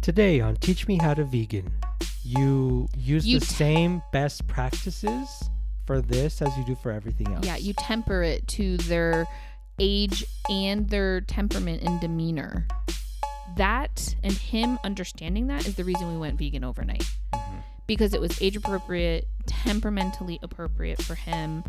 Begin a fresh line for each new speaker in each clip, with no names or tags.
Today on Teach Me How to Vegan, you use the same best practices for this as you do for everything else.
Yeah, you temper it to their age and their temperament and demeanor. That and him understanding that is the reason we went vegan overnight. Mm-hmm. Because it was age appropriate, temperamentally appropriate for him,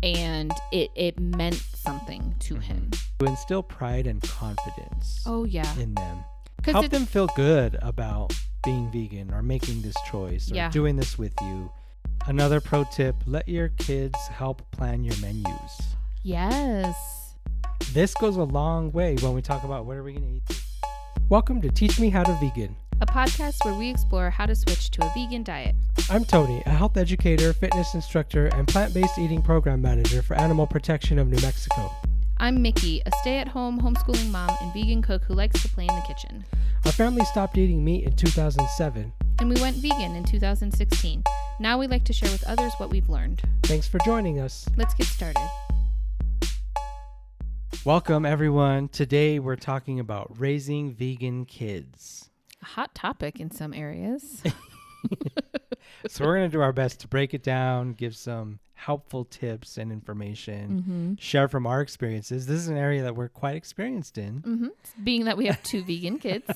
and it meant something to him.
To instill pride and confidence in them. Help them feel good about being vegan or making this choice or doing this with you. Another pro tip, let your kids help plan your menus.
Yes.
This goes a long way when we talk about what are we going to eat. Welcome to Teach Me How to Vegan,
a podcast where we explore how to switch to a vegan diet.
I'm Tony, a health educator, fitness instructor, and plant-based eating program manager for Animal Protection of New Mexico.
I'm Mickey, a stay-at-home homeschooling mom and vegan cook who likes to play in the kitchen.
Our family stopped eating meat in 2007.
And we went vegan in 2016. Now we like to share with others what we've learned.
Thanks for joining us.
Let's get started.
Welcome, everyone. Today we're talking about raising vegan kids.
A hot topic in some areas.
So we're going to do our best to break it down, give some helpful tips and information, share from our experiences. This is an area that we're quite experienced in.
Being that we have two vegan kids.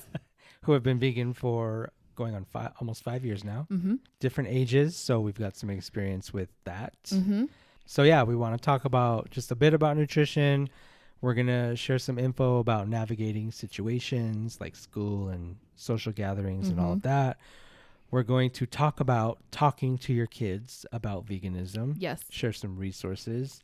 Who have been vegan for going on almost 5 years now. Different ages, so we've got some experience with that. So yeah, we want to talk about just a bit about nutrition. We're going to share some info about navigating situations like school and social gatherings and all of that. We're going to talk about talking to your kids about veganism.
Yes.
Share some resources.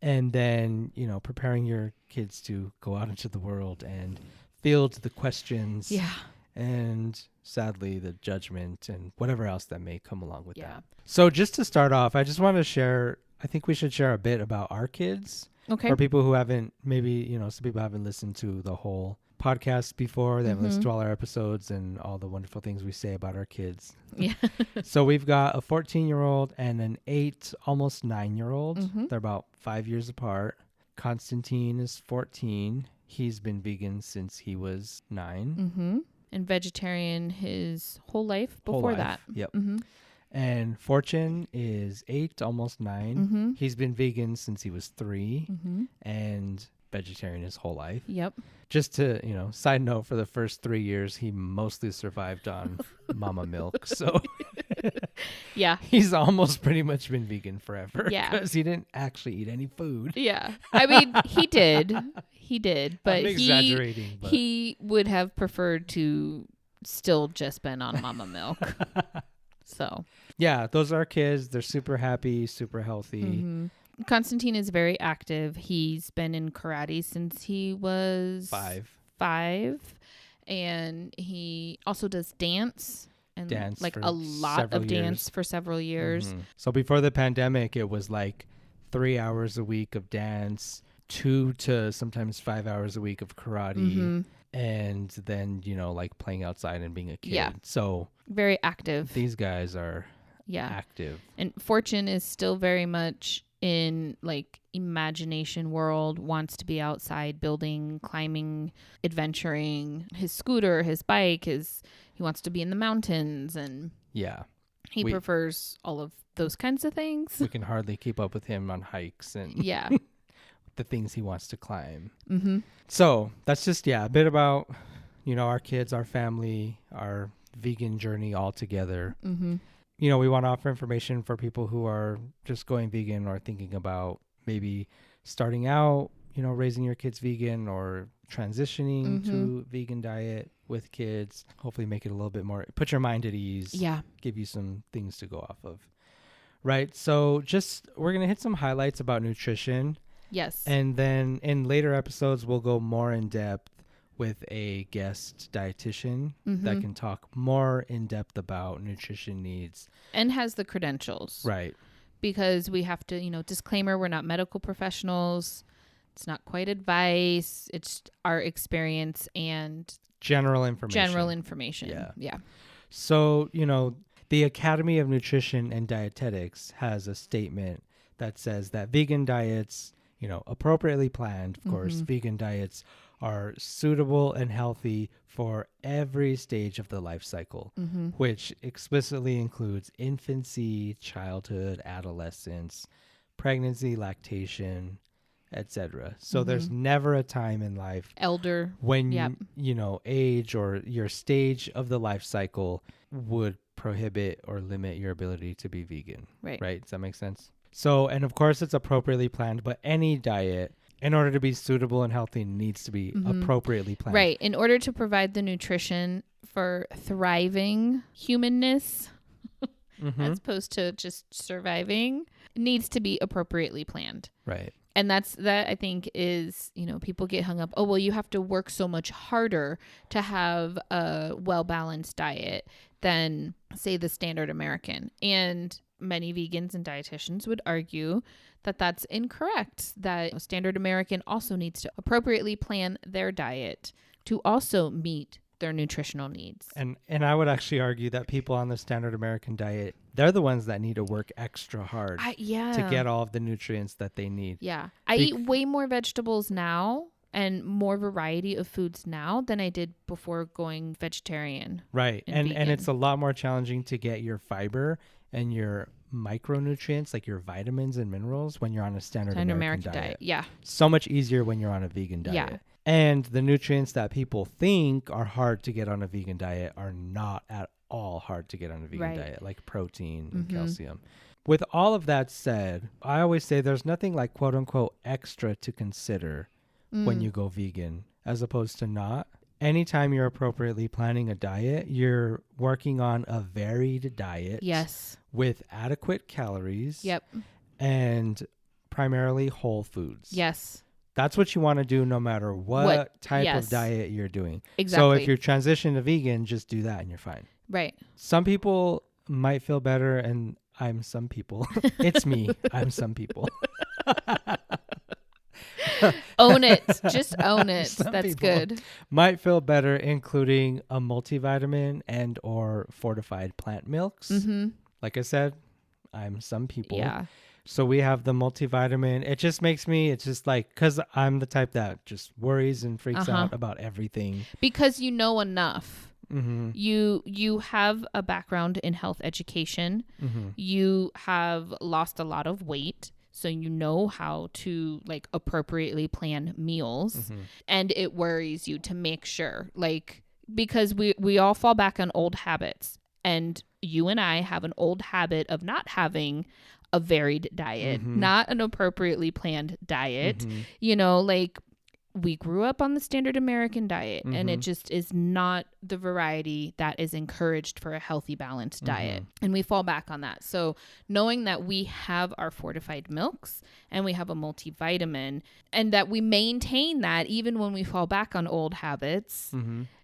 And then, preparing your kids to go out into the world and field the questions.
Yeah.
And sadly, the judgment and whatever else that may come along with that. So just to start off, I just want to share, I think we should share a bit about our kids.
Okay.
For people who haven't, maybe, some people haven't listened to the whole podcast before. They haven't listened to all our episodes and all the wonderful things we say about our kids.
Yeah.
So we've got a 14-year-old and an 8, almost 9-year-old. They're about 5 years apart. Constantine is 14. He's been vegan since he was 9.
And vegetarian his whole life before that.
Yep. And Fortune is 8, almost 9. He's been vegan since he was 3 and vegetarian his whole life.
Yep.
Just to, side note, for the first 3 years, he mostly survived on mama milk. So
yeah,
he's almost pretty much been vegan forever.
Yeah.
Because he didn't actually eat any food.
Yeah. I mean, he did. But
I'm exaggerating.
He would have preferred to still just been on mama milk. So.
Yeah, those are our kids. They're super happy, super healthy.
Constantine is very active. He's been in karate since he was 5. And he also does dance like a lot of dance for several years.
So before the pandemic, it was like 3 hours a week of dance, 2 to sometimes 5 hours a week of karate. And then, like playing outside and being a kid.
Yeah.
So
very active.
These guys are active.
And Fortune is still very much in like imagination world, wants to be outside building, climbing, adventuring, his scooter, his bike, he wants to be in the mountains, and he prefers all of those kinds of things.
We can hardly keep up with him on hikes and the things he wants to climb. So that's just a bit about our kids, our family, our vegan journey all together. We want to offer information for people who are just going vegan or thinking about maybe starting out, raising your kids vegan or transitioning to vegan diet with kids. Hopefully make it a little bit more, put your mind at ease.
Yeah.
Give you some things to go off of. Right. So we're going to hit some highlights about nutrition.
Yes.
And then in later episodes, we'll go more in depth with a guest dietitian that can talk more in depth about nutrition needs.
And has the credentials.
Right.
Because we have to, disclaimer, we're not medical professionals. It's not quite advice. It's our experience and
general information.
Yeah.
So, the Academy of Nutrition and Dietetics has a statement that says that vegan diets, appropriately planned, of course, vegan diets are suitable and healthy for every stage of the life cycle, which explicitly includes infancy, childhood, adolescence, pregnancy, lactation, etc. So there's never a time in life
elder
when
yep.
you know, age or your stage of the life cycle would prohibit or limit your ability to be vegan. Right? Does that make sense? So, and of course it's appropriately planned, but any diet, in order to be suitable and healthy, needs to be appropriately planned.
Right. In order to provide the nutrition for thriving humanness, as opposed to just surviving, needs to be appropriately planned.
Right.
And that I think is, you know, people get hung up. Oh, well, you have to work so much harder to have a well-balanced diet than, say, the standard American. And many vegans and dietitians would argue that that's incorrect, that standard American also needs to appropriately plan their diet to also meet their nutritional needs.
And I would actually argue that people on the standard American diet, they're the ones that need to work extra hard to get all of the nutrients that they need.
Yeah. I eat way more vegetables now and more variety of foods now than I did before going vegetarian.
Right. And it's a lot more challenging to get your fiber and your micronutrients, like your vitamins and minerals, when you're on a standard American diet.
Yeah.
So much easier when you're on a vegan diet. Yeah. And the nutrients that people think are hard to get on a vegan diet are not at all hard to get on a vegan diet, like protein and calcium. With all of that said, I always say there's nothing like quote unquote extra to consider when you go vegan as opposed to not. Anytime you're appropriately planning a diet, you're working on a varied diet.
Yes.
With adequate calories.
Yep.
And primarily whole foods.
Yes.
That's what you want to do no matter what type of diet you're doing.
Exactly.
So if you're transitioning to vegan, just do that and you're fine.
Right.
Some people might feel better, and I'm some people. It's me. I'm some people.
Own it. Just own it.
Some
That's good.
Might feel better including a multivitamin and or fortified plant milks. Like I said, I'm some people.
Yeah.
So we have the multivitamin. It just makes me, it's just like, because I'm the type that just worries and freaks out about everything.
Because you know enough. You have a background in health education. You have lost a lot of weight. So you know how to like appropriately plan meals. And it worries you to make sure, like, because we all fall back on old habits. And you and I have an old habit of not having a varied diet, not an appropriately planned diet. You know, like we grew up on the standard American diet and it just is not the variety that is encouraged for a healthy, balanced diet. And we fall back on that. So knowing that we have our fortified milks and we have a multivitamin and that we maintain that even when we fall back on old habits,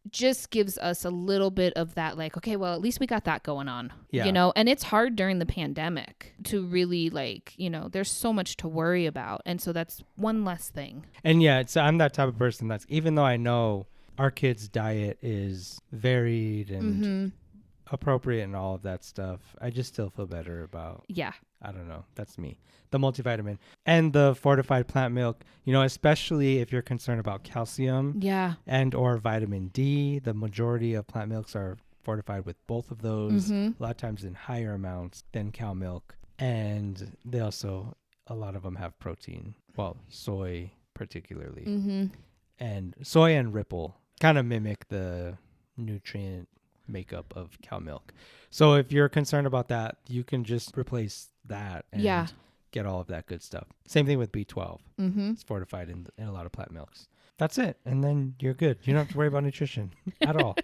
just gives us a little bit of that, like, okay, well, at least we got that going on, you know, and it's hard during the pandemic to really like, you know, there's so much to worry about. And so that's one less thing. And
yeah, I'm that type of person that's, even though I know our kids' diet is varied and appropriate and all of that stuff, I just still feel better about, I don't know, that's me. The multivitamin and the fortified plant milk, you know, especially if you're concerned about calcium and or vitamin D, the majority of plant milks are fortified with both of those, a lot of times in higher amounts than cow milk. And they also, a lot of them have protein, well, soy particularly. And soy and ripple kind of mimic the nutrient makeup of cow milk. So if you're concerned about that, you can just replace that and get all of that good stuff. Same thing with B12. It's fortified in a lot of plant milks. That's it. And then you're good. You don't have to worry about nutrition at all.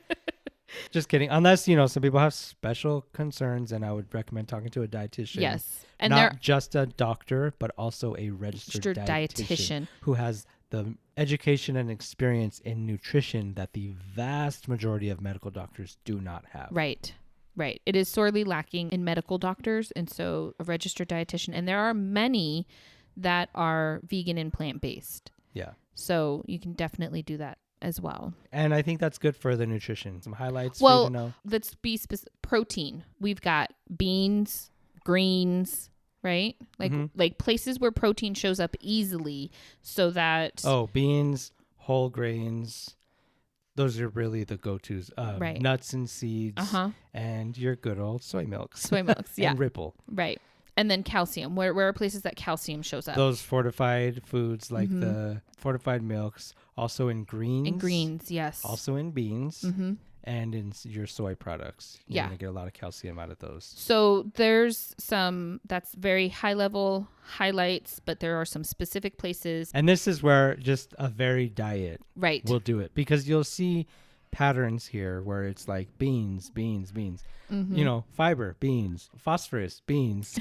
Just kidding. Unless, you know, some people have special concerns, and I would recommend talking to a dietitian.
Yes. And
not just a doctor, but also a registered dietitian who has the education and experience in nutrition that the vast majority of medical doctors do not have.
Right. Right. It is sorely lacking in medical doctors. And so a registered dietitian, and there are many that are vegan and plant-based.
Yeah.
So you can definitely do that as well.
And I think that's good for the nutrition. Some highlights for you to know.
Let's be specific. Protein. We've got beans, greens, right? Like places where protein shows up easily so that...
Oh, beans, whole grains. Those are really the go-tos.
Right.
Nuts and seeds, and your good old soy milks.
Soy milks, yeah.
And Ripple.
Right. And then calcium. Where are places that calcium shows up?
Those fortified foods like the fortified milks, also in greens.
In greens, yes.
Also in beans. And in your soy products. You're going to get a lot of calcium out of those.
So there's some, that's very high level highlights, but there are some specific places.
And this is where just a varied diet will do it. Because you'll see patterns here where it's like beans. You know, fiber, beans. Phosphorus, beans.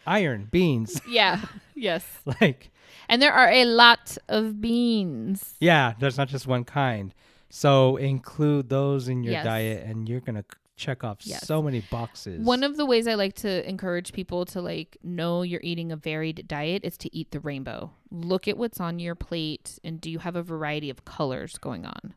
Iron, beans.
Yeah, yes.
Like,
and there are a lot of beans.
Yeah, there's not just one kind. So include those in your diet and you're going to check off so many boxes.
One of the ways I like to encourage people to like know you're eating a varied diet is to eat the rainbow. Look at what's on your plate and do you have a variety of colors going on?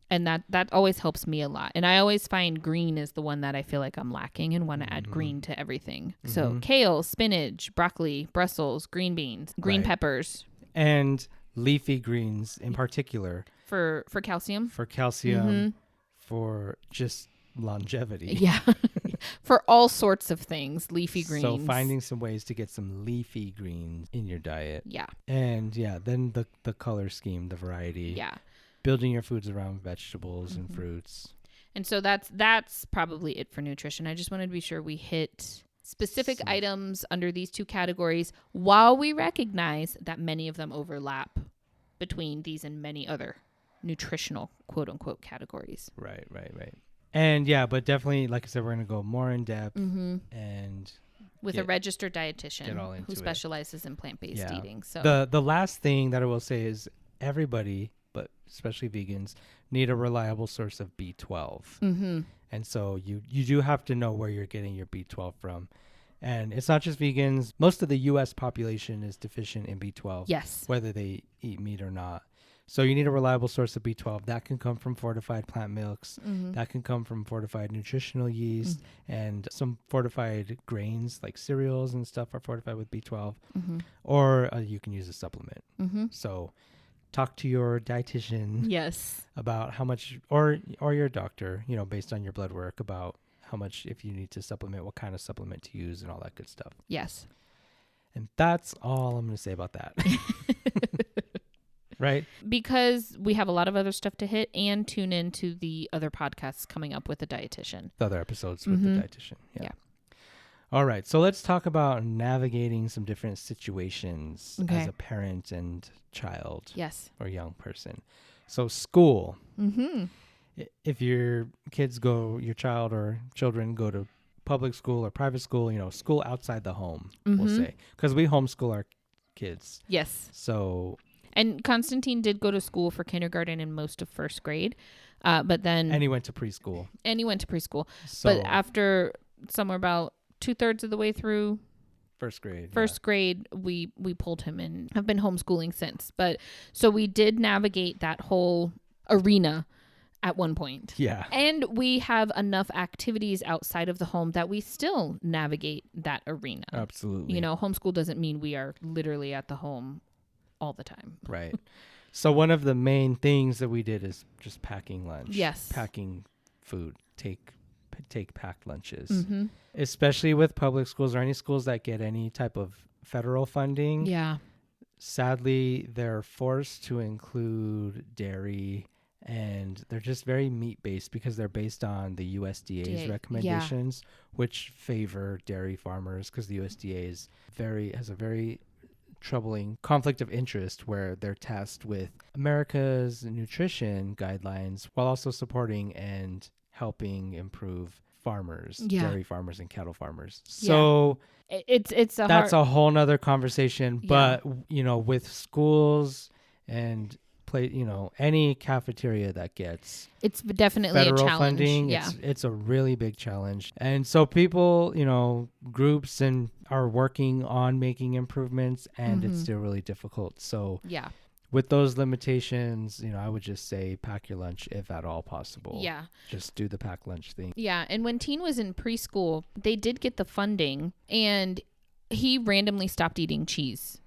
And that always helps me a lot. And I always find green is the one that I feel like I'm lacking and want to add green to everything. So kale, spinach, broccoli, Brussels, green beans, green peppers.
And leafy greens in particular.
For calcium?
For calcium, for just longevity.
Yeah. For all sorts of things, leafy greens.
So finding some ways to get some leafy greens in your diet.
Yeah.
And then the color scheme, the variety.
Yeah.
Building your foods around vegetables and fruits.
And so that's probably it for nutrition. I just wanted to be sure we hit specific items under these two categories while we recognize that many of them overlap between these and many other nutritional quote unquote categories.
Right. And but definitely, like I said, we're going to go more in depth and
with a registered dietitian who specializes in plant-based eating. So
the last thing that I will say is everybody, but especially vegans, need a reliable source of B12. And so you do have to know where you're getting your B12 from. And it's not just vegans. Most of the U.S. population is deficient in B12.
Yes.
Whether they eat meat or not. So you need a reliable source of B12. That can come from fortified plant milks. That can come from fortified nutritional yeast. And some fortified grains like cereals and stuff are fortified with B12. Or you can use a supplement. So talk to your dietitian about how much, or your doctor, based on your blood work, about how much, if you need to supplement, what kind of supplement to use and all that good stuff.
Yes.
And that's all I'm going to say about that. Right?
Because we have a lot of other stuff to hit and tune into the other podcasts coming up with the dietitian.
The other episodes with the dietitian. Yeah. All right. So let's talk about navigating some different situations as a parent and child.
Yes.
Or young person. So school. If your child or children go to public school or private school, school outside the home, we'll say. Because we homeschool our kids.
Yes.
So...
And Constantine did go to school for kindergarten and most of first grade, but then...
And he went to preschool.
So, but after somewhere about 2/3 of the way through...
First
grade, we pulled him and have been homeschooling since. But so we did navigate that whole arena at one point.
Yeah.
And we have enough activities outside of the home that we still navigate that arena.
Absolutely.
Homeschool doesn't mean we are literally at the home all the time.
Right. So one of the main things that we did is just packing lunch.
Yes.
Packing food. Take packed lunches. Especially with public schools or any schools that get any type of federal funding.
Yeah.
Sadly, they're forced to include dairy, and they're just very meat-based because they're based on the USDA's recommendations, which favor dairy farmers because the USDA has a very troubling conflict of interest where they're tasked with America's nutrition guidelines while also supporting and helping improve farmers, dairy farmers and cattle farmers. So that's a whole nother conversation. But with schools and any cafeteria that gets
it's definitely
federal
a challenge.
Funding, it's a really big challenge. And so people, groups are working on making improvements, and it's still really difficult. So with those limitations, I would just say pack your lunch if at all possible.
Yeah.
Just do the pack lunch thing.
Yeah. And when Teen was in preschool, they did get the funding, and he randomly stopped eating cheese.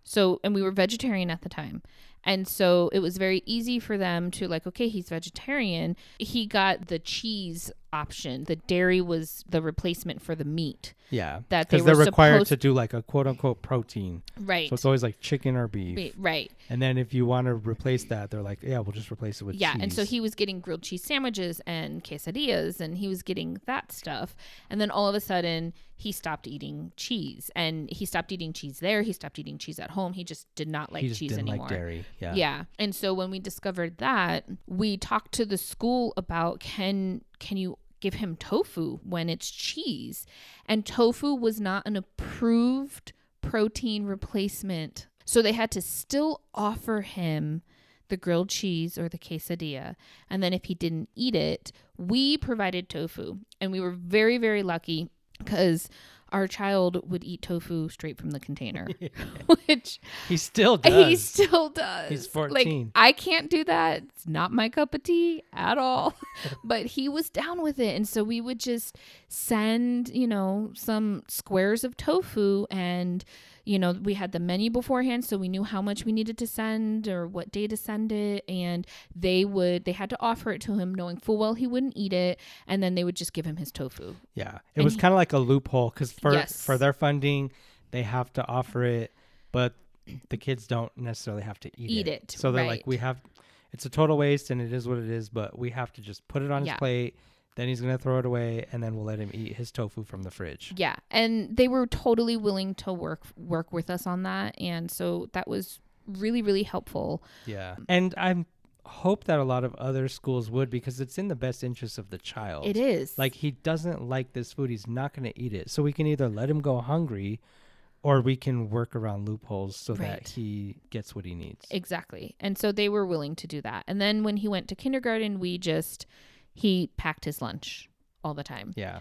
So, and we were vegetarian at the time. And so it was very easy for them to like, okay, he's vegetarian. He got the cheese option. The dairy was the replacement for the meat.
Yeah.
That
because they're required to do like a quote unquote protein.
Right.
So it's always like chicken or beef.
Right.
And then if you want to replace that, they're like, yeah, we'll just replace it with cheese.
Yeah. And so he was getting grilled cheese sandwiches and quesadillas, and he was getting that stuff. And then all of a sudden he stopped eating cheese, and he stopped eating cheese there. He stopped eating cheese at home. He just did not like cheese anymore. He didn't like
dairy. Yeah.
Yeah. And so when we discovered that, we talked to the school about, can you give him tofu when it's cheese? And tofu was not an approved protein replacement. So they had to still offer him the grilled cheese or the quesadilla. And then if he didn't eat it, we provided tofu. And we were very, very lucky because our child would eat tofu straight from the container, which
he still does.
He still does.
He's 14.
Like, I can't do that. It's not my cup of tea at all. But he was down with it. And so we would just send, some squares of tofu, and we had the menu beforehand, so we knew how much we needed to send or what day to send it. And they had to offer it to him knowing full well he wouldn't eat it. And then they would just give him his tofu.
Yeah. It was kind of like a loophole because for their funding, they have to offer it, but the kids don't necessarily have to eat it. So they're like, it's a total waste and it is what it is, but we have to just put it on his plate. Then he's going to throw it away, and then we'll let him eat his tofu from the fridge. Yeah.
And they were totally willing to work with us on that. And so that was really, really helpful.
Yeah. And I hope that a lot of other schools would, because it's in the best interest of the child.
It is.
Like, he doesn't like this food. He's not going to eat it. So we can either let him go hungry, or we can work around loopholes so that he gets what he needs.
Exactly. And so they were willing to do that. And then when he went to kindergarten, he packed his lunch all the time.
Yeah.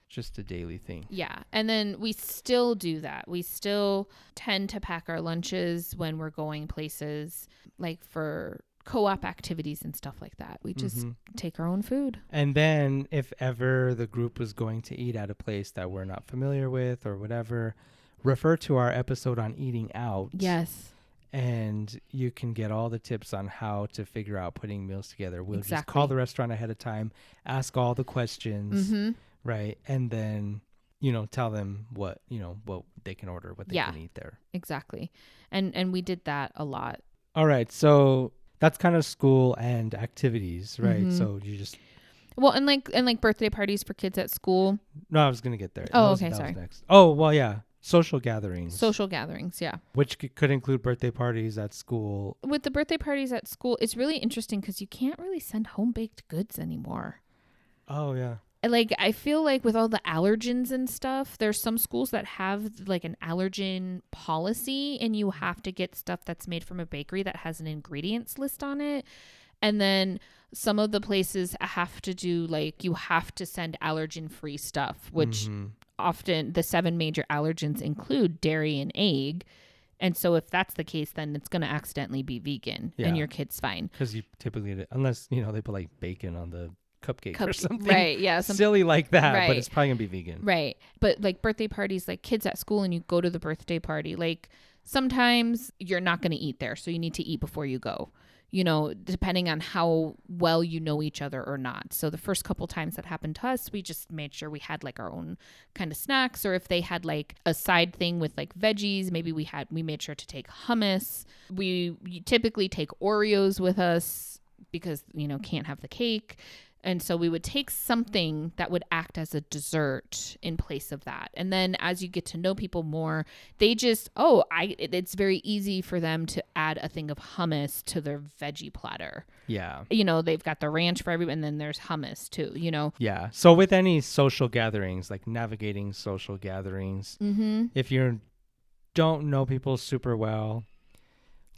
Just a daily thing.
Yeah. And then we still do that. We still tend to pack our lunches when we're going places, like for co-op activities and stuff like that. We just take our own food.
And then if ever the group was going to eat at a place that we're not familiar with or whatever, refer to our episode on eating out.
Yes.
And you can get all the tips on how to figure out putting meals together. We'll just call the restaurant ahead of time, ask all the questions, right? And then, tell them what they can order, what they can eat there.
Exactly. And we did that a lot.
All right. So that's kind of school and activities, right? So you just...
Well, and like birthday parties for kids at school.
No, I was going to get there.
Oh, okay. Sorry.
Next. Oh, well, yeah. Social gatherings, yeah. Which could include birthday parties at school.
With the birthday parties at school, it's really interesting because you can't really send home-baked goods anymore.
Oh, yeah.
Like, I feel like with all the allergens and stuff, there's some schools that have like an allergen policy, and you have to get stuff that's made from a bakery that has an ingredients list on it. And then some of the places have to do, like, you have to send allergen-free stuff, which... Often the 7 major allergens include dairy and egg. And so if that's the case, then it's going to accidentally be vegan and your kid's fine.
Because you typically, unless, they put like bacon on the cupcake or something.
Right, yeah.
Silly like that, but it's probably going to be vegan.
Right. But like birthday parties, like kids at school and you go to the birthday party, like sometimes you're not going to eat there. So you need to eat before you go. Depending on how well you know each other or not. So the first couple times that happened to us, we just made sure we had like our own kind of snacks, or if they had like a side thing with like veggies, maybe we made sure to take hummus. We typically take Oreos with us because, can't have the cake. And so we would take something that would act as a dessert in place of that. And then as you get to know people more, they just, it's very easy for them to add a thing of hummus to their veggie platter.
Yeah.
They've got the ranch for everyone, and then there's hummus too,
Yeah. So with any social gatherings, like navigating social gatherings, if you don't know people super well,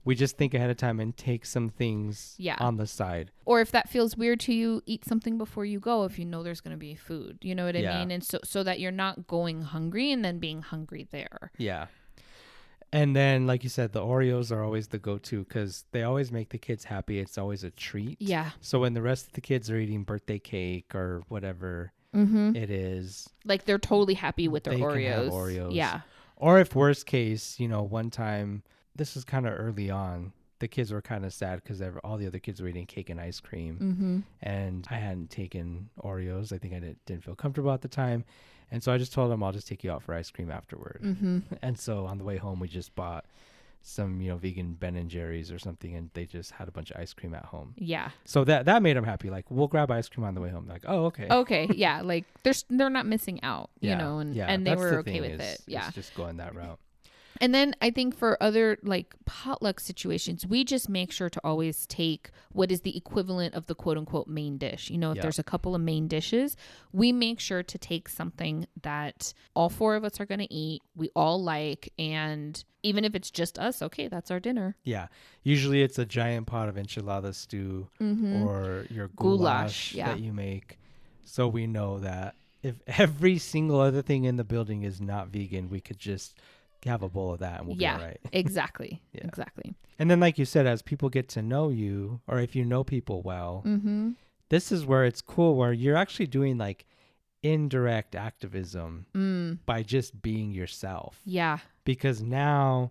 we just think ahead of time and take some things on the side.
Or if that feels weird to you, eat something before you go if you know there's going to be food. You know what I mean? And so that you're not going hungry and then being hungry there.
Yeah. And then, like you said, the Oreos are always the go-to because they always make the kids happy. It's always a treat.
Yeah.
So when the rest of the kids are eating birthday cake or whatever it is.
Like they're totally happy with their Oreos.
Can have Oreos.
Yeah.
Or if worst case, one time... This was kind of early on. the kids were kind of sad because all the other kids were eating cake and ice cream. And I hadn't taken Oreos. I think I didn't feel comfortable at the time. And so I just told them, I'll just take you out for ice cream afterward. And so on the way home, we just bought some, vegan Ben and Jerry's or something, and they just had a bunch of ice cream at home.
Yeah.
So that made them happy. Like, we'll grab ice cream on the way home. They're like, oh, okay.
Okay. Yeah. Like they're not missing out, and they were okay with it. Yeah.
It's just going that route.
And then I think for other like potluck situations, we just make sure to always take what is the equivalent of the quote unquote main dish. If there's a couple of main dishes, we make sure to take something that all four of us are going to eat, we all like, and even if it's just us, okay, that's our dinner.
Yeah. Usually it's a giant pot of enchilada stew or your goulash that you make. So we know that if every single other thing in the building is not vegan, we could just have a bowl of that and we'll be all right.
Exactly. Yeah. Exactly.
And then, like you said, as people get to know you, or if you know people well, this is where it's cool, where you're actually doing like indirect activism by just being yourself.
Yeah.
Because now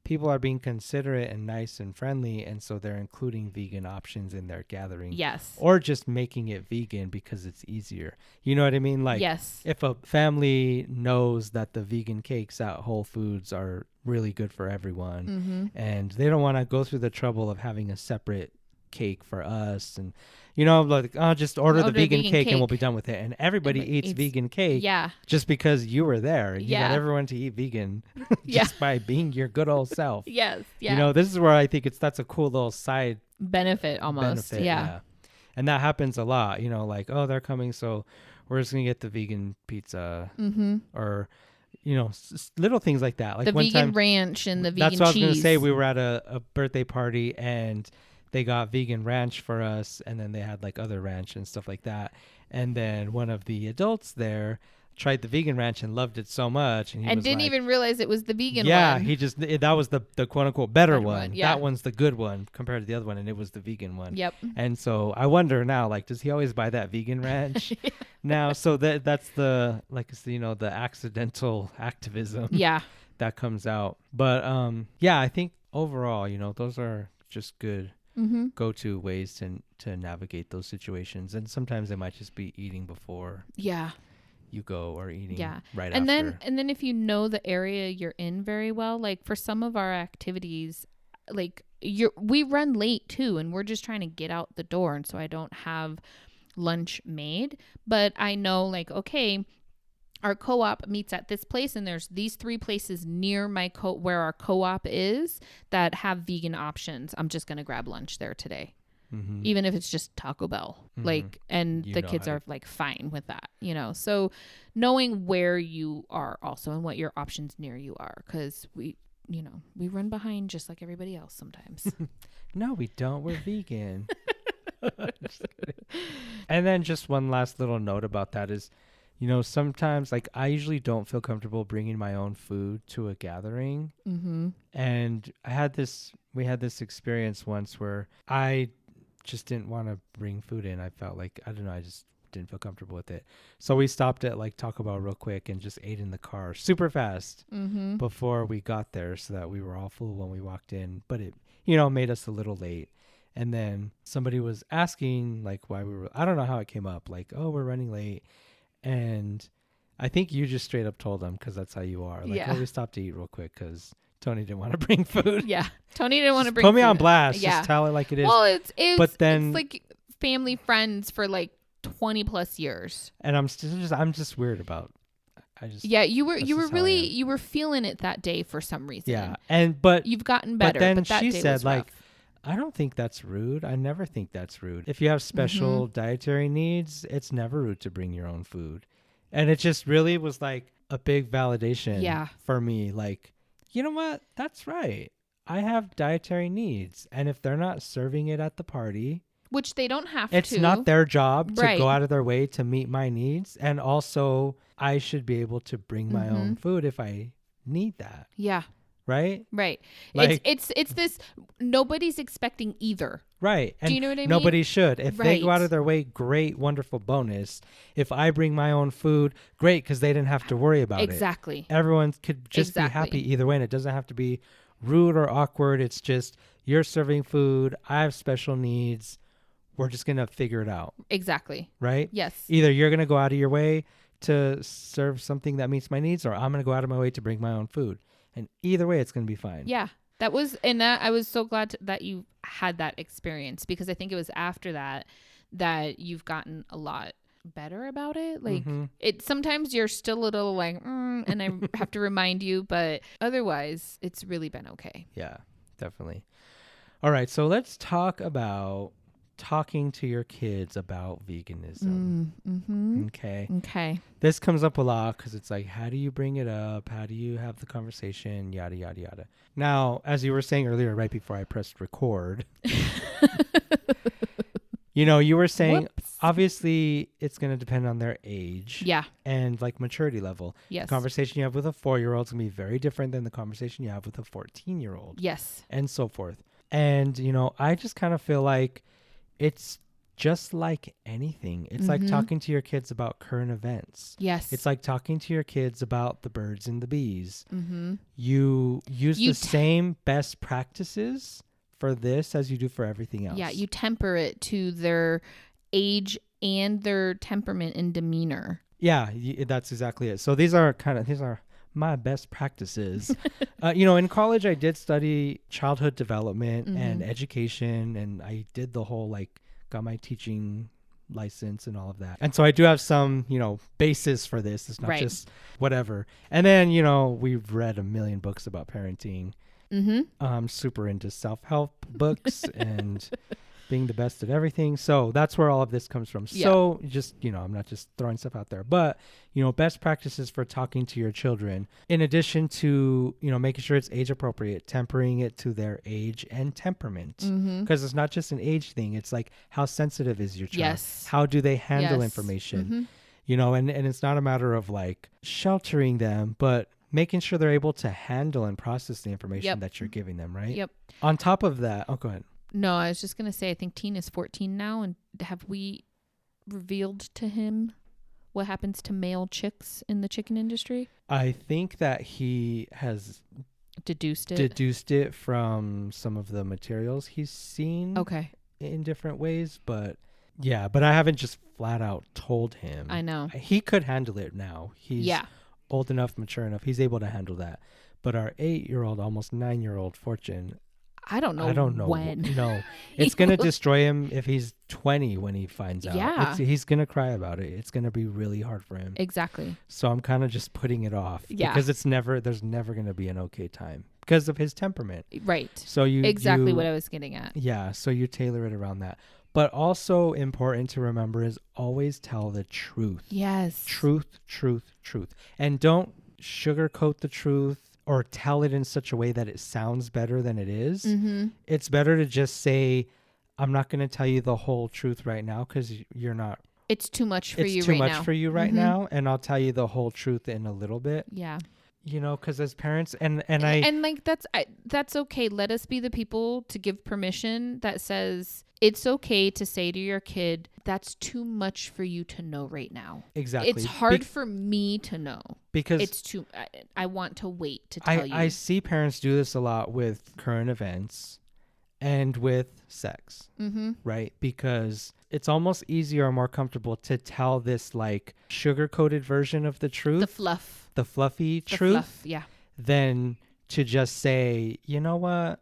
people are being considerate and nice and friendly, and so they're including vegan options in their gathering.
Yes.
Or just making it vegan because it's easier. You know what I mean? Like, if a family knows that the vegan cakes at Whole Foods are really good for everyone, and they don't want to go through the trouble of having a separate cake for us, and like, just order the vegan cake and we'll be done with it, and everybody eats vegan cake just because you were there. You got everyone to eat vegan just by being your good old self. This is where I think that's a cool little side
benefit almost. Yeah.
And that happens a lot, like, oh, they're coming, so we're just gonna get the vegan pizza, or little things like that, like
the
one
vegan
time,
ranch and the vegan cheese.
That's what I was gonna say. We were at a birthday party, and they got vegan ranch for us, and then they had like other ranch and stuff like that. And then one of the adults there tried the vegan ranch and loved it so much, and
didn't like, even realize it was the vegan one.
Yeah, that was the quote unquote better one. Yeah. That one's the good one compared to the other one, and it was the vegan one.
Yep.
And so I wonder now, like, does he always buy that vegan ranch now? So that's the, like, the accidental activism.
Yeah.
That comes out. But I think overall, those are just good go-to ways to navigate those situations. And sometimes they might just be eating before you go, or eating right
and
after.
And then if you know the area you're in very well, like for some of our activities, like we run late too, and we're just trying to get out the door, and so I don't have lunch made, but I know, like, okay, our co-op meets at this place, and there's these 3 places near where our co-op is that have vegan options. I'm just going to grab lunch there today. Even if it's just Taco Bell, like, and the kids are like fine with that, so knowing where you are also and what your options near you are. 'Cause we run behind just like everybody else sometimes.
No, we don't. We're vegan. And then just one last little note about that is, sometimes, like, I usually don't feel comfortable bringing my own food to a gathering. And we had this experience once where I just didn't want to bring food in. I felt like, I don't know, I just didn't feel comfortable with it. So we stopped at like Taco Bell real quick and just ate in the car super fast before we got there, so that we were all full when we walked in. But it, made us a little late. And then somebody was asking like why I don't know how it came up, like, oh, we're running late. And I think you just straight up told them, because that's how you are. Like, oh, we stopped to eat real quick because Tony didn't want to bring food.
Yeah. Tony didn't want to bring
food.
Put
me on blast. Just tell it like it is.
Well, it's like family friends for like 20 plus years.
And I'm just weird about.
You were feeling it that day for some reason.
Yeah. But
you've gotten better.
But then
that
she
day
said,
was
like,
rough.
I don't think that's rude. I never think that's rude. If you have special dietary needs, it's never rude to bring your own food. And it just really was like a big validation for me. Like, you know what? That's right. I have dietary needs. And if they're not serving it at the party,
which they don't have
it's not their job to go out of their way to meet my needs. And also, I should be able to bring my own food if I need that.
Yeah.
Right?
Right. Like, it's this, nobody's expecting either.
Right. And
do you know what I mean?
Nobody should. If they go out of their way, great, wonderful bonus. If I bring my own food, great, because they didn't have to worry about it.
Exactly.
Everyone could just be happy either way, and it doesn't have to be rude or awkward. It's just you're serving food, I have special needs. We're just going to figure it out.
Exactly.
Right?
Yes.
Either you're going to go out of your way to serve something that meets my needs, or I'm going to go out of my way to bring my own food. And either way, it's going to be fine.
Yeah. That was, and I was so glad that you had that experience, because I think it was after that you've gotten a lot better about it. Like it, sometimes you're still a little like, and I have to remind you, but otherwise it's really been okay.
Yeah, definitely. All right. So let's talk about talking to your kids about veganism. Okay. This comes up a lot because it's like, how do you bring it up? How do you have the conversation? Yada, yada, yada. Now, as you were saying earlier, right before I pressed record, you were saying, obviously, it's going to depend on their age.
Yeah.
And like maturity level.
Yes.
The conversation you have with a 4-year-old is going to be very different than the conversation you have with a 14-year-old.
Yes.
And so forth. And, I just kind of feel like it's just like anything. It's like talking to your kids about current events.
Yes.
It's like talking to your kids about the birds and the bees. You use the same best practices for this as you do for everything else.
Yeah, you temper it to their age and their temperament and demeanor.
Yeah, that's exactly it. So these are my best practices. In college, I did study childhood development and education, and I did the whole got my teaching license and all of that. And so I do have some, basis for this. It's not just whatever. And then, we've read a million books about parenting. I'm super into self-help books and being the best at everything. So that's where all of this comes from. Yeah. So just, I'm not just throwing stuff out there, but, best practices for talking to your children, in addition to, making sure it's age appropriate, tempering it to their age and temperament. Because it's not just an age thing. It's like, how sensitive is your child? Yes. How do they handle information? And it's not a matter of sheltering them, but making sure they're able to handle and process the information that you're giving them, right?
Yep.
On top of that, go ahead.
No, I was just going to say, I think Teen is 14 now. And have we revealed to him what happens to male chicks in the chicken industry?
I think that he has
deduced
it from some of the materials he's seen in different ways. But yeah, but I haven't just flat out told him.
I know.
He could handle it now. He's old enough, mature enough. He's able to handle that. But our 8-year-old, almost 9-year-old Fortune, I don't know when. No, it's going to destroy him if he's 20 when he finds out.
Yeah.
He's going to cry about it. It's going to be really hard for him.
Exactly.
So I'm kind of just putting it off. Yeah. Because there's never going to be an okay time because of his temperament.
Right.
So
exactly what I was getting at.
Yeah. So you tailor it around that. But also important to remember is always tell the truth.
Yes.
Truth. And don't sugarcoat the truth or tell it in such a way that it sounds better than it is. It's better to just say, I'm not going to tell you the whole truth right now because you're not.
It's too much for you right now.
It's too much for you right now. And I'll tell you the whole truth in a little bit.
Yeah.
Because as parents and
that's okay. Let us be the people to give permission that says it's okay to say to your kid, that's too much for you to know right now.
Exactly.
It's hard for me to know
because
it's too. I want to wait to tell you.
I see parents do this a lot with current events and with sex, right? Because it's almost easier or more comfortable to tell this sugar-coated version of the truth, the fluffy truth, than to just say, you know what,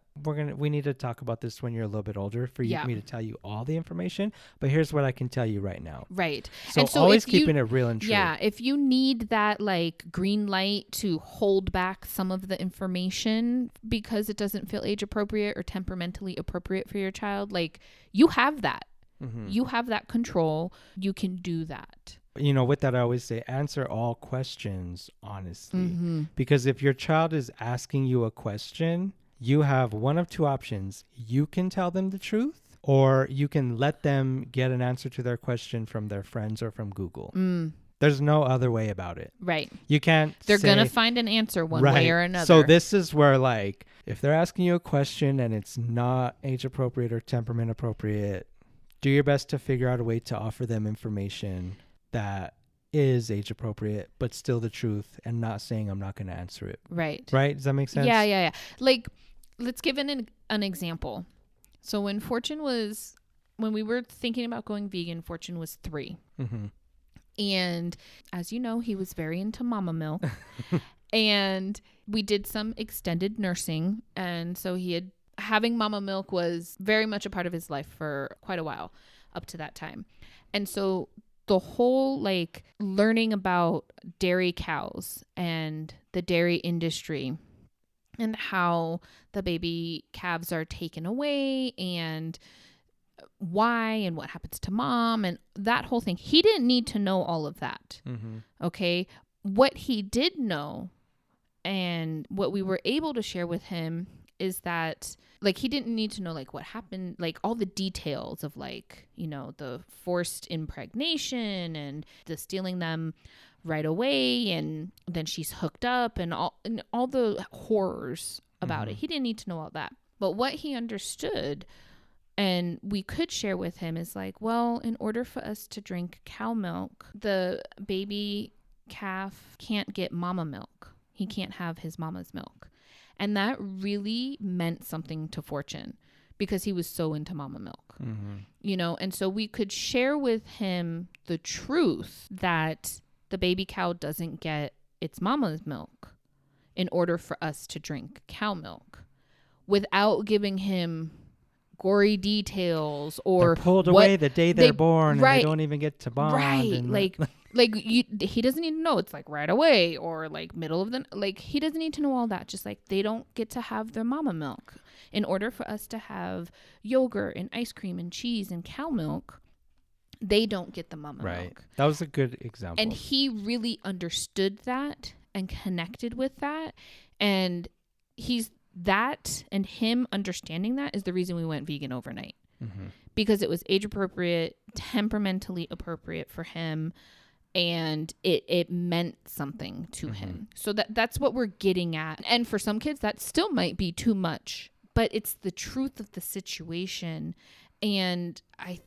we need to talk about this when you're a little bit older for me to tell you all the information, but here's what I can tell you right now.
Right.
So always keeping it real and true.
Yeah. If you need that green light to hold back some of the information because it doesn't feel age appropriate or temperamentally appropriate for your child, you have that. You have that control. You can do that.
With that, I always say answer all questions honestly, because if your child is asking you a question, you have one of two options. You can tell them the truth, or you can let them get an answer to their question from their friends or from Google. There's no other way about it.
Right.
You can't
They're going to find an answer one way or another.
So this is where if they're asking you a question and it's not age appropriate or temperament appropriate, do your best to figure out a way to offer them information that is age appropriate, but still the truth, and not saying I'm not going to answer it.
Right.
Right? Does that make sense?
Yeah. let's give an example. So when we were thinking about going vegan, Fortune was 3. Mm-hmm. And as you know, he was very into mama milk. And we did some extended nursing. And so having mama milk was very much a part of his life for quite a while up to that time. And so the whole like learning about dairy cows and the dairy industry and how the baby calves are taken away and why and what happens to mom and that whole thing. He didn't need to know all of that. Mm-hmm. Okay. What he did know and what we were able to share with him is that like he didn't need to know like what happened, like all the details of like, you know, the forced impregnation and the stealing them right away and then she's hooked up and all the horrors about it. He didn't need to know all that. But what he understood and we could share with him is like, well, in order for us to drink cow milk, the baby calf can't get mama milk. He can't have his mama's milk. And that really meant something to Fortune because he was so into mama milk, you know? And so we could share with him the truth that the baby cow doesn't get its mama's milk in order for us to drink cow milk without giving him gory details or
they're pulled away the day they're born
right,
and they don't even get to bond.
Right.
And
he doesn't need to know it's like right away or like middle of the, like he doesn't need to know all that. Just like they don't get to have their mama milk. In order for us to have yogurt and ice cream and cheese and cow milk, they don't get the mama milk.
That was a good example.
And he really understood that and connected with that. And that and him understanding that is the reason we went vegan overnight. Mm-hmm. Because it was age appropriate, temperamentally appropriate for him, and it meant something to him. So that's what we're getting at. And for some kids that still might be too much, but it's the truth of the situation. And I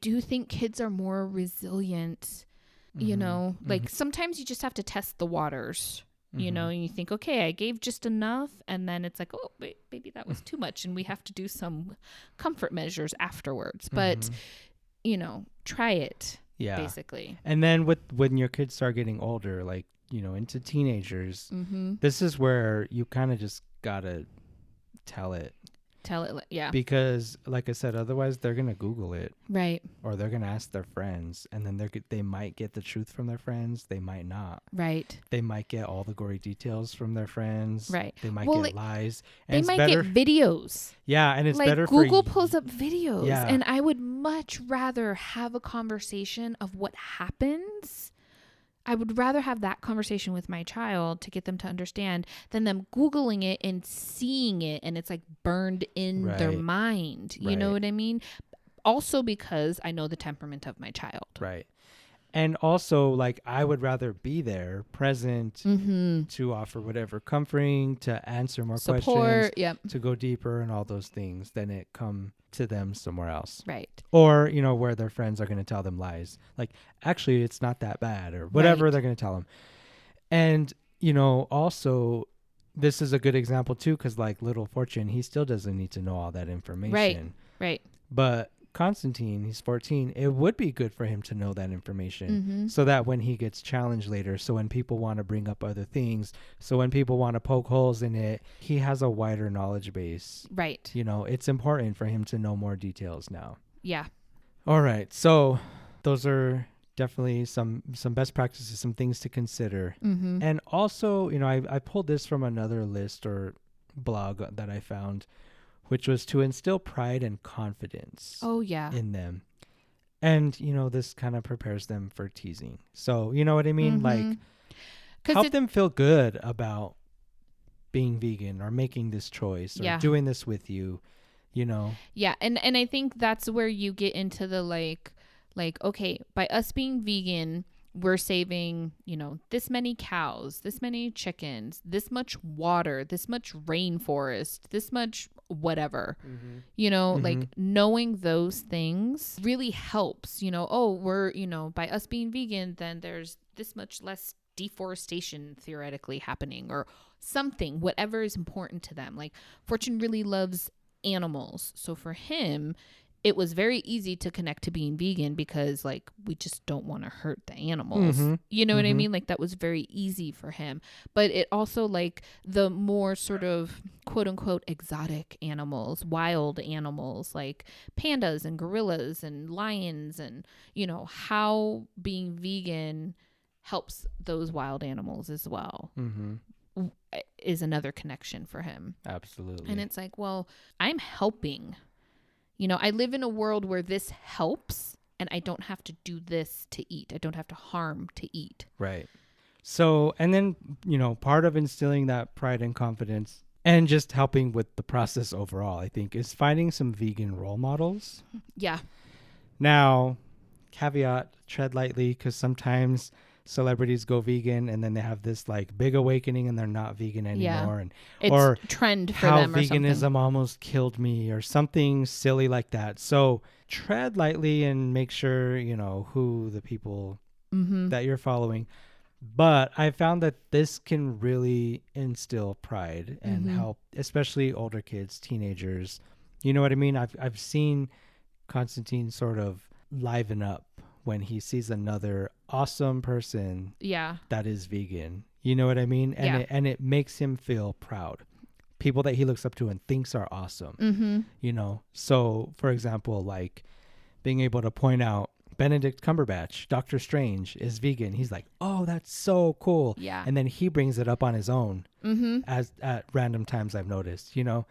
do think kids are more resilient, you know, like sometimes you just have to test the waters. You know, and you think, okay, I gave just enough. And then it's like, oh, wait, maybe that was too much. And we have to do some comfort measures afterwards. But, you know, try it, basically.
And then when your kids start getting older, like, you know, into teenagers, this is where you kind of just got to tell it.
Yeah.
Because, like I said, otherwise they're going to Google it.
Right.
Or they're going to ask their friends. And then they might get the truth from their friends. They might not.
Right.
They might get all the gory details from their friends.
Right.
They might get lies.
And they might get videos.
Yeah. And it's
like
better
Google pulls up videos.
Yeah.
And I would much rather have a conversation of what happens. I would rather have that conversation with my child to get them to understand than them Googling it and seeing it and it's like burned in their mind. You know what I mean? Also because I know the temperament of my child.
Right. And also, like, I would rather be there, present, to offer whatever comforting, to answer more questions, to go deeper and all those things, than it come to them somewhere else.
Right.
Or, you know, where their friends are going to tell them lies. Like, actually, it's not that bad, or whatever they're going to tell them. And, you know, also, this is a good example, too, because, like, little Fortune, he still doesn't need to know all that information.
Right.
But Constantine, he's 14, it would be good for him to know that information so that when he gets challenged later, so when people want to bring up other things, so when people want to poke holes in it, he has a wider knowledge base.
Right.
You know, it's important for him to know more details now.
Yeah.
All right. So those are definitely some best practices, some things to consider. And also, you know, I pulled this from another list or blog that I found, which was to instill pride and confidence in them. And, you know, this kind of prepares them for teasing. So, you know what I mean? Like, help them feel good about being vegan or making this choice or doing this with you, you know?
Yeah. And I think that's where you get into the like, okay, by us being vegan, we're saving, you know, this many cows, this many chickens, this much water, this much rainforest, this much whatever, you know, like knowing those things really helps, you know, oh, we're, you know, by us being vegan, then there's this much less deforestation theoretically happening or something, whatever is important to them. Like Fortune really loves animals. So for him, it was very easy to connect to being vegan because like we just don't want to hurt the animals. You know what I mean? Like that was very easy for him. But it also like the more sort of quote unquote exotic animals, wild animals like pandas and gorillas and lions and, you know, how being vegan helps those wild animals as well. Is another connection for him.
Absolutely.
And it's like, well, I'm helping. You know, I live in a world where this helps and I don't have to do this to eat. I don't have to harm to eat.
Right. So, and then, you know, part of instilling that pride and confidence and just helping with the process overall, I think, is finding some vegan role models.
Yeah.
Now, caveat, tread lightly, because sometimes celebrities go vegan and then they have this like big awakening and they're not vegan anymore. And
it's
or
trend for
how
them or
veganism
something.
almost killed me or something silly like that. So tread lightly and make sure you know who the people that you're following. But I found that this can really instill pride and help, especially older kids, teenagers. You know what I mean? I've seen Constantine sort of liven up when he sees another awesome person that is vegan. You know what I mean? And it makes him feel proud. People that he looks up to and thinks are awesome. You know? So, for example, like being able to point out Benedict Cumberbatch, Doctor Strange, is vegan. He's like, oh, that's so cool.
Yeah.
And then he brings it up on his own as at random times I've noticed, you know?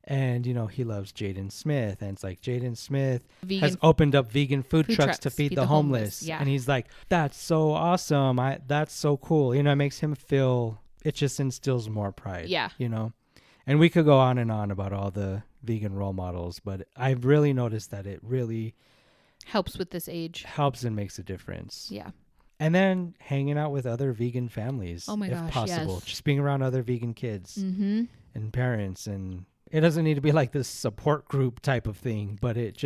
And, you know, he loves Jaden Smith. And it's like Jaden Smith has opened up vegan food trucks to feed the homeless.
Yeah.
And he's like, that's so awesome. That's so cool. You know, it makes him feel, it just instills more pride.
Yeah.
You know? And we could go on and on about all the vegan role models, but I've really noticed that it really
helps with this age.
Helps and makes a difference.
Yeah.
And then hanging out with other vegan families,
oh my
if
gosh,
possible.
Yes.
Just being around other vegan kids and parents. And it doesn't need to be like this support group type of thing, but it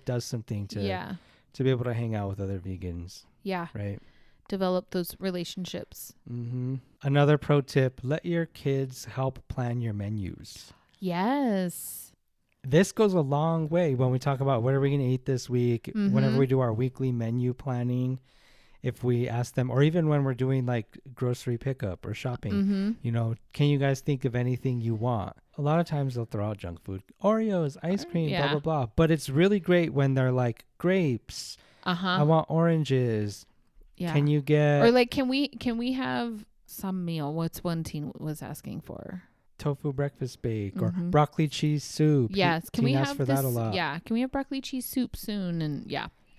does something to be able to hang out with other vegans.
Yeah.
Right.
Develop those relationships.
Another pro tip, let your kids help plan your menus.
Yes.
This goes a long way when we talk about what are we going to eat this week, whenever we do our weekly menu planning. If we ask them, or even when we're doing like grocery pickup or shopping, you know, can you guys think of anything you want? A lot of times they'll throw out junk food, Oreos, ice cream, blah, blah, blah. But it's really great when they're like grapes. I want oranges. Yeah. Can you get,
or like, can we have some meal? What's one teen was asking for?
Tofu breakfast bake or broccoli cheese soup.
Yes. Can we have
for
this?
That a lot.
Yeah. Can we have broccoli cheese soup soon? And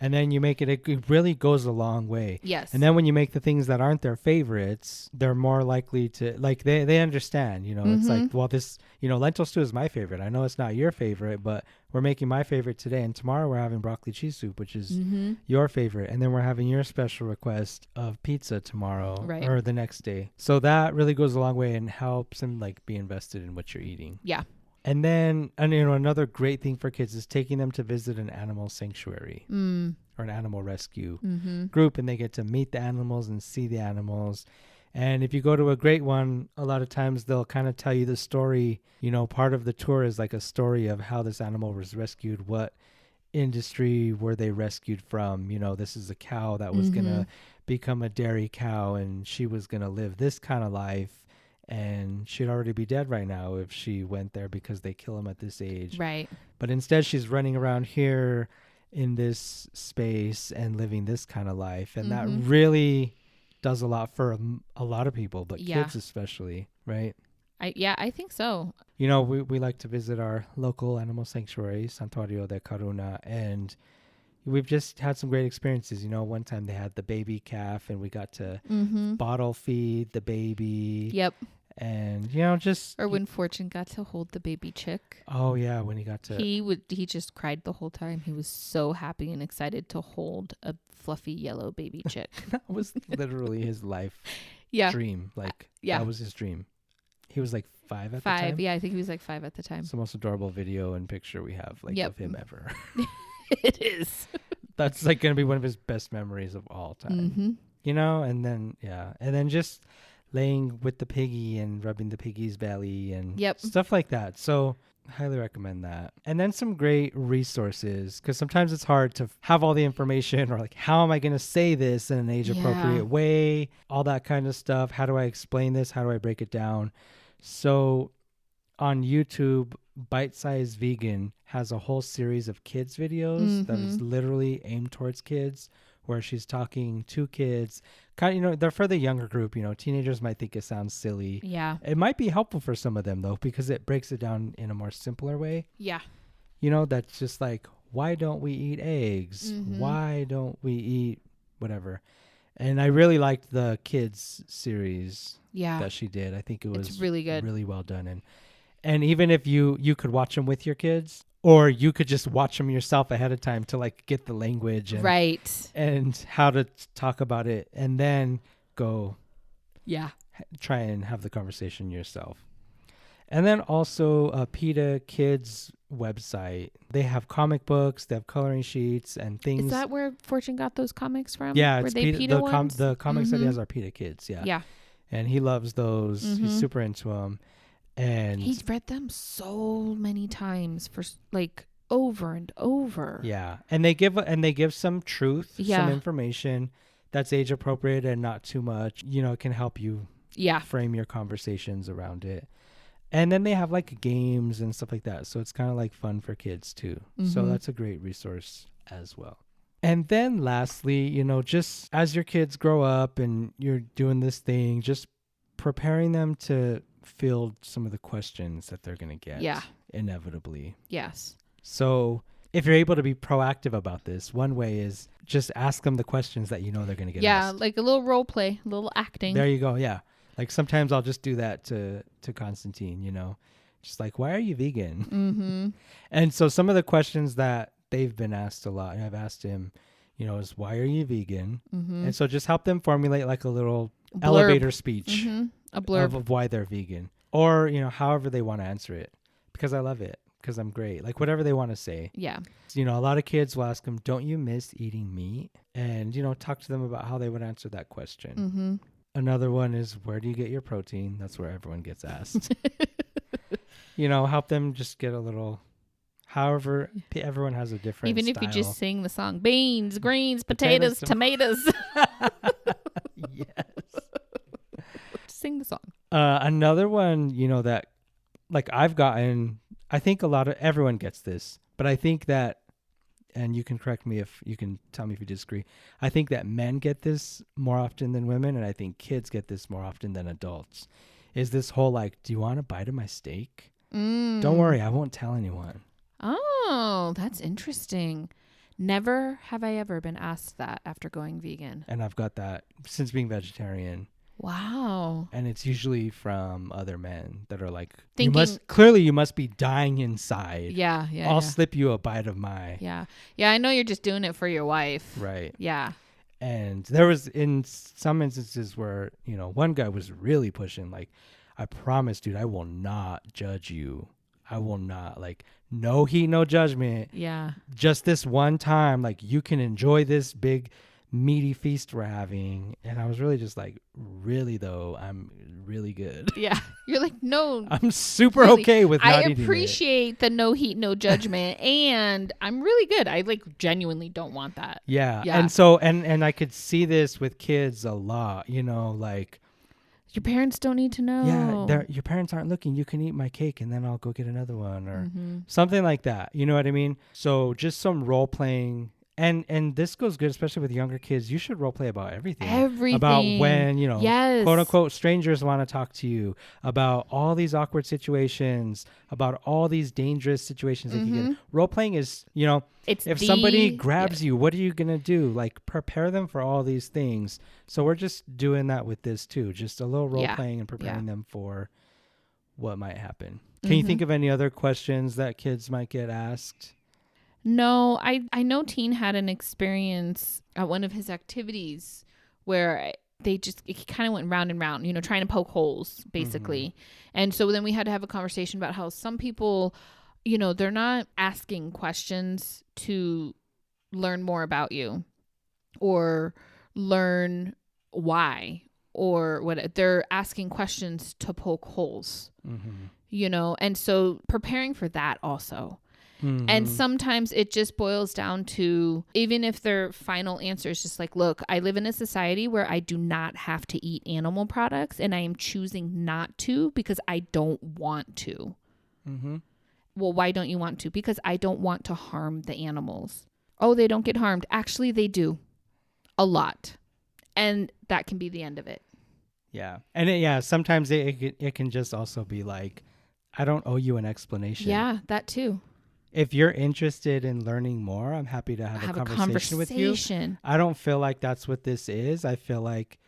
and then you make it really goes a long way.
Yes.
And then when you make the things that aren't their favorites, they're more likely to, like, they understand, you know, it's like, well, this, you know, lentil stew is my favorite. I know it's not your favorite, but we're making my favorite today. And tomorrow we're having broccoli cheese soup, which is your favorite. And then we're having your special request of pizza tomorrow or the next day. So that really goes a long way and helps them like be invested in what you're eating.
Yeah.
And then, you know, another great thing for kids is taking them to visit an animal sanctuary or an animal rescue group, and they get to meet the animals and see the animals. And if you go to a great one, a lot of times they'll kind of tell you the story. You know, part of the tour is like a story of how this animal was rescued, what industry were they rescued from. You know, this is a cow that was going to become a dairy cow, and she was going to live this kind of life. And she'd already be dead right now if she went there because they kill them at this age.
Right.
But instead, she's running around here in this space and living this kind of life. And that really does a lot for a lot of people, but kids especially, right?
I think so.
You know, we like to visit our local animal sanctuary, Santuario de Caruna, and we've just had some great experiences. You know, one time they had the baby calf and we got to bottle feed the baby.
Yep.
And, you know, just...
Or when Fortune got to hold the baby chick.
Oh, yeah, when he got to...
He just cried the whole time. He was so happy and excited to hold a fluffy yellow baby chick.
That was literally his life dream. Like, that was his dream. He was like 5 at the time?
5, yeah, I think he was like 5 at the time.
It's the most adorable video and picture we have, like, of him ever.
It is.
That's, like, going to be one of his best memories of all time. you know, and then just laying with the piggy and rubbing the piggy's belly and stuff like that. So highly recommend that. And then some great resources, because sometimes it's hard to have all the information, or like, how am I going to say this in an age appropriate way? All that kind of stuff. How do I explain this? How do I break it down? So on YouTube, Bite Size Vegan has a whole series of kids videos that is literally aimed towards kids, where she's talking to kids. Kind of, you know, they're for the younger group. You know, teenagers might think it sounds silly.
Yeah.
It might be helpful for some of them, though, because it breaks it down in a more simpler way.
Yeah.
You know, that's just like, why don't we eat eggs? Why don't we eat whatever? And I really liked the kids series that she did. I think it's
really good.
Really well done. And even if you could watch them with your kids, or you could just watch them yourself ahead of time to like get the language and how to talk about it, and then go try and have the conversation yourself. And then also PETA Kids website. They have comic books, they have coloring sheets and things.
Is that where Fortune got those comics from?
Yeah,
it's PETA ones?
The comics that he has are PETA Kids. Yeah. And he loves those. He's super into them. And
he's read them so many times for like over and over.
Yeah. And they give some truth, some information that's age appropriate and not too much. You know, it can help you frame your conversations around it. And then they have like games and stuff like that. So it's kind of like fun for kids too. So that's a great resource as well. And then lastly, you know, just as your kids grow up and you're doing this thing, just preparing them to field some of the questions that they're going to get inevitably.
Yes.
So if you're able to be proactive about this, one way is just ask them the questions that you know they're going to get asked.
Like a little role play, a little acting.
There you go. Yeah. Like sometimes I'll just do that to Constantine, you know, just like, why are you vegan? And so some of the questions that they've been asked a lot, and I've asked him, you know, is why are you vegan? And so just help them formulate like a little elevator speech.
A blurb
of why they're vegan, or, you know, however they want to answer it, because I love it, because I'm great. Like whatever they want to say.
Yeah.
You know, a lot of kids will ask them, don't you miss eating meat? And, you know, talk to them about how they would answer that question. Another one is, where do you get your protein? That's where everyone gets asked. You know, help them just get a little, however, everyone has a different
Even
style.
if you just sing the song, beans, greens, potatoes, tomatoes.
Yes.
Sing the song.
Another one, you know, that like I've gotten, I think everyone gets this, but I think that, and you can correct me if you can tell me if you disagree, I think that men get this more often than women, and I think kids get this more often than adults, is this whole like, do you want a bite of my steak? Don't worry, I won't tell anyone.
Oh, that's interesting. Never have I ever been asked that after going vegan.
And I've got that since being vegetarian.
Wow.
And it's usually from other men that are like,
thinking,
you must be dying inside.
Yeah.
I'll slip you a bite of my.
Yeah. I know you're just doing it for your wife.
Right.
Yeah.
And there was in some instances where, you know, one guy was really pushing, like, I promise, dude, I will not judge you. I will not, like, no heat, no judgment.
Yeah.
Just this one time, like, you can enjoy this big meaty feast we're having. And I was really just like, really though, I'm really good.
Yeah. You're like, no.
I'm super really, okay with not eating it.
I appreciate the no heat, no judgment. And I'm really good. I like genuinely don't want that.
Yeah. And so, and I could see this with kids a lot, you know, like,
your parents don't need to know.
Yeah, your parents aren't looking. You can eat my cake and then I'll go get another one, or something like that. You know what I mean? So just some role playing. And this goes good, especially with younger kids. You should role play about everything. About when, you know, quote unquote, strangers want to talk to you, about all these awkward situations, about all these dangerous situations that you get. Role playing is, you know, if somebody grabs you, what are you going to do? Like, prepare them for all these things. So we're just doing that with this too. Just a little role playing and preparing them for what might happen. Can you think of any other questions that kids might get asked?
No, I know Teen had an experience at one of his activities where he kind of went round and round, you know, trying to poke holes, basically. And so then we had to have a conversation about how some people, you know, they're not asking questions to learn more about you or learn why or what. They're asking questions to poke holes, and so preparing for that also. And sometimes it just boils down to, even if their final answer is just like, look, I live in a society where I do not have to eat animal products and I am choosing not to because I don't want to. Well, why don't you want to? Because I don't want to harm the animals. Oh, they don't get harmed. Actually, they do a lot. And that can be the end of it.
Yeah. And sometimes it can just also be like, I don't owe you an explanation.
Yeah, that too.
If you're interested in learning more, I'm happy to have a conversation with you. I don't feel like that's what this is. I feel like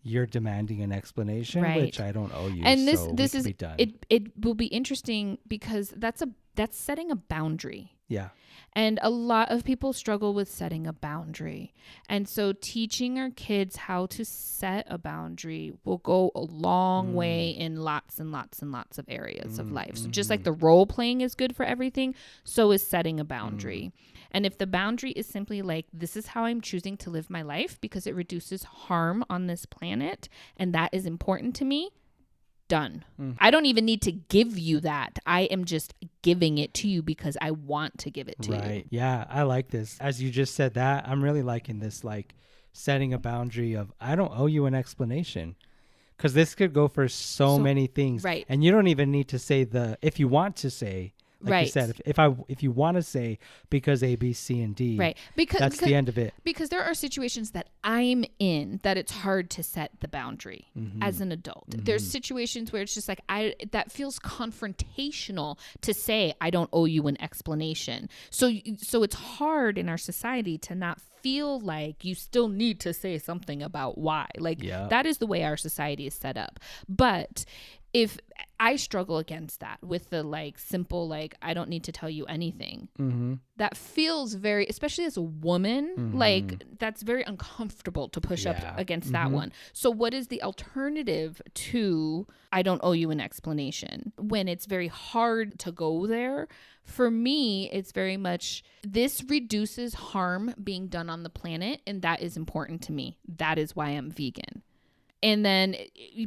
you're demanding an explanation, which I don't owe you.
And
this is be done.
It will be interesting because that's setting a boundary.
Yeah.
And a lot of people struggle with setting a boundary. And so teaching our kids how to set a boundary will go a long way in lots and lots and lots of areas of life. So just like the role playing is good for everything, so is setting a boundary. And if the boundary is simply like, this is how I'm choosing to live my life because it reduces harm on this planet and that is important to me, done. I don't even need to give you that. I am just giving it to you because I want to give it to you.
Right. Yeah, I like this. As you just said that, I'm really liking this, like setting a boundary of, I don't owe you an explanation. Because this could go for so many things.
Right.
And you don't even need to say if you want to say, like you said, if you want to say because A, B, C, and D,
right? Because
that's the end of it.
Because there are situations that I'm in that it's hard to set the boundary as an adult. There's situations where it's just like that feels confrontational to say I don't owe you an explanation. So it's hard in our society to not feel like you still need to say something about why. Like that is the way our society is set up. But if I struggle against that with the like simple, like, I don't need to tell you anything, that feels very, especially as a woman, like that's very uncomfortable to push up against that one. So what is the alternative to I don't owe you an explanation when it's very hard to go there? For me, it's very much, this reduces harm being done on the planet. And that is important to me. That is why I'm vegan. And then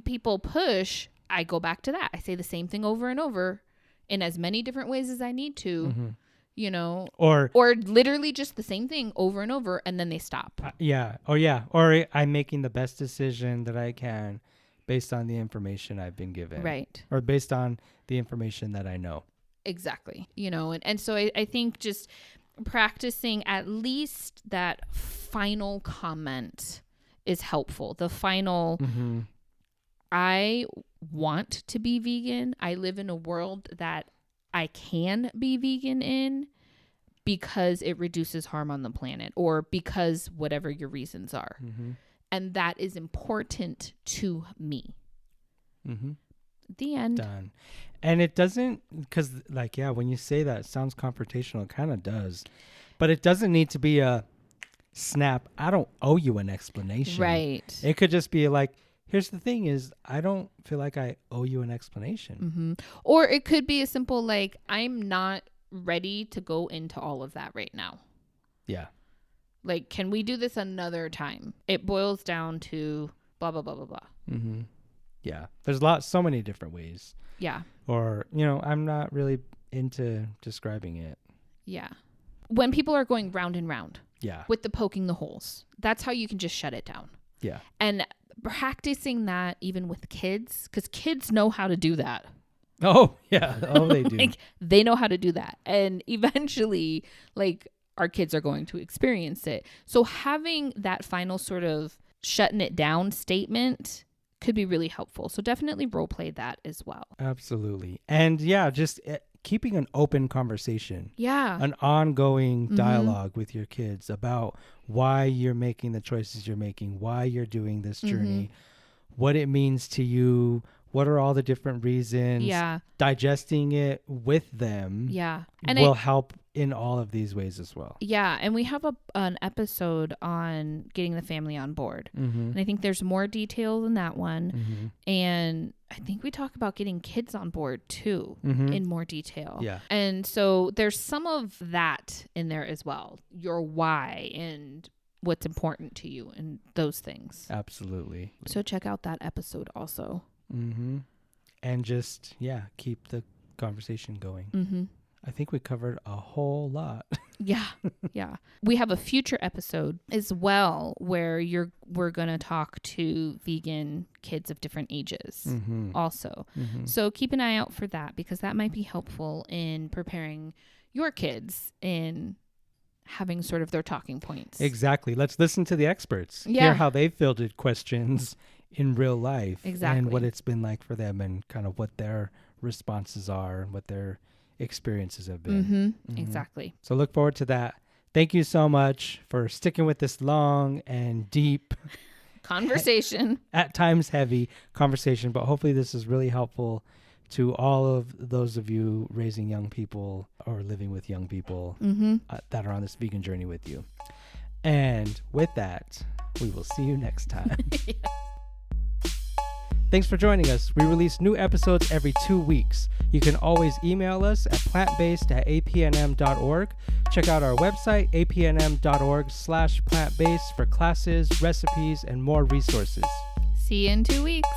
people push, I go back to that. I say the same thing over and over in as many different ways as I need to, or literally just the same thing over and over, and then they stop.
Or I'm making the best decision that I can based on the information I've been given.
Right.
Or based on the information that I know.
Exactly. And so I think just practicing at least that final comment is helpful. The final, I want to be vegan. I live in a world that I can be vegan in because it reduces harm on the planet, or because whatever your reasons are. And that is important to me. The end.
Done. And it doesn't, because when you say that, it sounds confrontational. It kind of does. But it doesn't need to be a snap, I don't owe you an explanation.
Right.
It could just be like, here's the thing is, I don't feel like I owe you an explanation.
Or it could be a simple, like, I'm not ready to go into all of that right now.
Yeah.
Like, can we do this another time? It boils down to blah, blah, blah, blah, blah.
Yeah. There's so many different ways.
Yeah.
Or, I'm not really into describing it.
Yeah. When people are going round and round.
Yeah.
With the poking the holes. That's how you can just shut it down.
Yeah.
And practicing that even with kids, because kids know how to do that.
Oh, yeah. Oh, they do.
Like, they know how to do that. And eventually, like, our kids are going to experience it. So having that final sort of shutting it down statement could be really helpful. So definitely role play that as well.
Absolutely. And just keeping an open conversation.
Yeah.
An ongoing dialogue with your kids about why you're making the choices you're making, why you're doing this journey, what it means to you, what are all the different reasons.
Yeah.
Digesting it with them
and
will help in all of these ways as well.
Yeah. And we have an episode on getting the family on board. And I think there's more detail in that one. And I think we talk about getting kids on board too in more detail.
Yeah.
And so there's some of that in there as well. Your why and what's important to you and those things.
Absolutely.
So check out that episode also.
Mm-hmm. And just, keep the conversation going.
Mm-hmm.
I think we covered a whole lot.
Yeah. We have a future episode as well where we're going to talk to vegan kids of different ages also. Mm-hmm. So keep an eye out for that, because that might be helpful in preparing your kids in having sort of their talking points.
Exactly. Let's listen to the experts. Hear how they fielded questions in real life.
Exactly.
And what it's been like for them, and kind of what their responses are and what their experiences have been.
Mm-hmm. Exactly.
So look forward to that. Thank you so much for sticking with this long and deep
conversation,
at times heavy conversation, but hopefully this is really helpful to all of those of you raising young people or living with young people that are on this vegan journey with you. And with that, we will see you next time. Thanks for joining us. We release new episodes every 2 weeks. You can always email us at plantbased@apnm.org. Check out our website, apnm.org/plantbased, for classes, recipes, and more resources.
See you in 2 weeks.